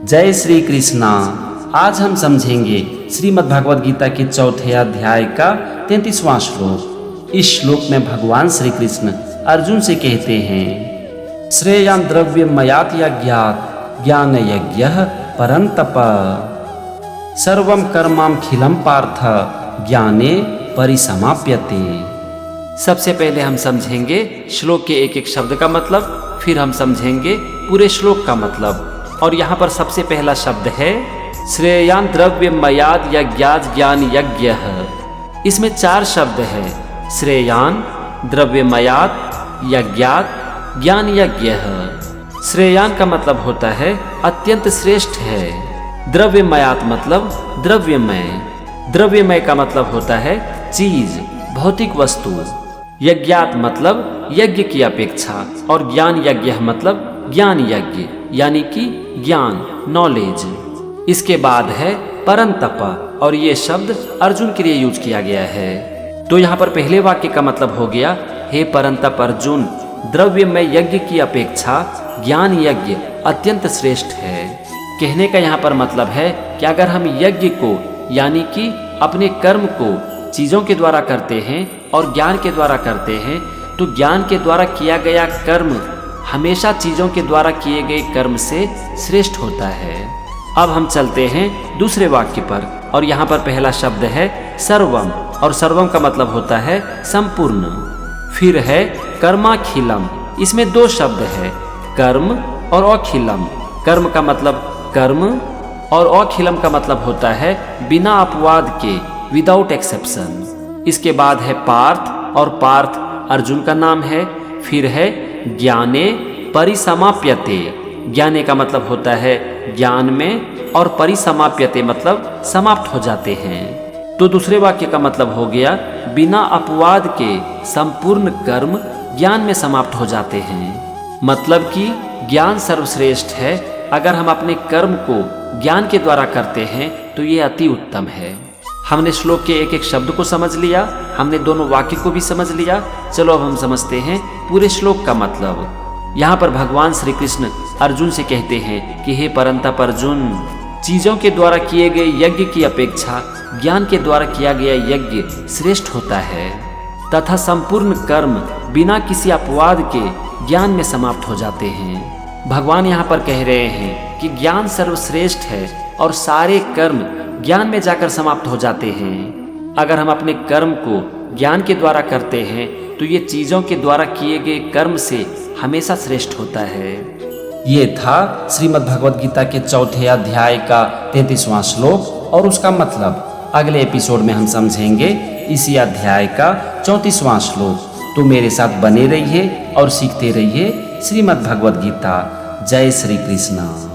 जय श्री कृष्णा। आज हम समझेंगे श्रीमद् भगवद गीता के चौथे अध्याय का 33वां श्लोक। इस श्लोक में भगवान श्री कृष्ण अर्जुन से कहते हैं, श्रेयान् द्रव्य मयात यज्ञात् ज्ञान यज्ञः परन्तप सर्वं कर्माखिलं पार्थ ज्ञाने परिसमाप्यते। सबसे पहले हम समझेंगे श्लोक के एक एक शब्द का मतलब, फिर हम समझेंगे पूरे श्लोक का मतलब। और यहाँ पर सबसे पहला शब्द है श्रेयान् द्रव्य मयाद यज्ञात् ज्ञान यज्ञ। इसमें 4 शब्द है, श्रेयान्, द्रव्यमयात्, यज्ञात्, ज्ञान यज्ञ। श्रेयान् का मतलब होता है अत्यंत श्रेष्ठ है। द्रव्यमयात् मतलब द्रव्यमय। द्रव्यमय का मतलब होता है चीज, भौतिक वस्तु। यज्ञात् मतलब यज्ञ की अपेक्षा, और ज्ञान यज्ञ मतलब ज्ञान यज्ञ यानी कि ज्ञान, नॉलेज। इसके बाद है परंतप, और ये शब्द अर्जुन के लिए यूज किया गया है। तो यहाँ पर पहले वाक्य का मतलब हो गया, हे परंतप अर्जुन, द्रव्य में यज्ञ की अपेक्षा ज्ञान यज्ञ अत्यंत श्रेष्ठ है। कहने का यहाँ पर मतलब है कि अगर हम यज्ञ को यानी कि अपने कर्म को चीजों के द्वारा करते हैं और ज्ञान के द्वारा करते हैं, तो ज्ञान के द्वारा किया गया कर्म हमेशा चीजों के द्वारा किए गए कर्म से श्रेष्ठ होता है। अब हम चलते हैं दूसरे वाक्य पर, और यहाँ पर पहला शब्द है सर्वम, और सर्वम का मतलब होता है संपूर्ण। फिर है कर्माखिलम, इसमें 2 शब्द है, कर्म और अखिलम। कर्म का मतलब कर्म, और अखिलम का मतलब होता है बिना अपवाद के, विदाउट एक्सेप्शन। इसके बाद है पार्थ, और पार्थ अर्जुन का नाम है। फिर है ज्ञाने परिसमाप्यते। ज्ञाने का मतलब होता है ज्ञान में, और परिसमाप्यते मतलब समाप्त हो जाते हैं। तो दूसरे वाक्य का मतलब हो गया, बिना अपवाद के संपूर्ण कर्म ज्ञान में समाप्त हो जाते हैं। मतलब कि ज्ञान सर्वश्रेष्ठ है। अगर हम अपने कर्म को ज्ञान के द्वारा करते हैं तो ये अति उत्तम है। हमने श्लोक के एक एक शब्द को समझ लिया, हमने दोनों वाक्य को भी समझ लिया। चलो अब हम समझते हैं पूरे श्लोक का मतलब। यहाँ पर भगवान श्री कृष्ण अर्जुन से कहते हैं कि हे परंतप अर्जुन, चीजों के द्वारा किए गए यज्ञ की अपेक्षा ज्ञान के द्वारा किया गया यज्ञ श्रेष्ठ होता है, तथा संपूर्ण कर्म बिना किसी अपवाद के ज्ञान में समाप्त हो जाते हैं। भगवान यहाँ पर कह रहे हैं कि ज्ञान सर्वश्रेष्ठ है और सारे कर्म ज्ञान में जाकर समाप्त हो जाते हैं। अगर हम अपने कर्म को ज्ञान के द्वारा करते हैं तो ये चीजों के द्वारा किए गए कर्म से हमेशा श्रेष्ठ होता है। ये था श्रीमद् भगवद गीता के चौथे अध्याय का 33वां श्लोक और उसका मतलब। अगले एपिसोड में हम समझेंगे इसी अध्याय का 34वां श्लोक। तो मेरे साथ बने रहिए और सीखते रहिए श्रीमद् भगवद गीता। जय श्री कृष्ण।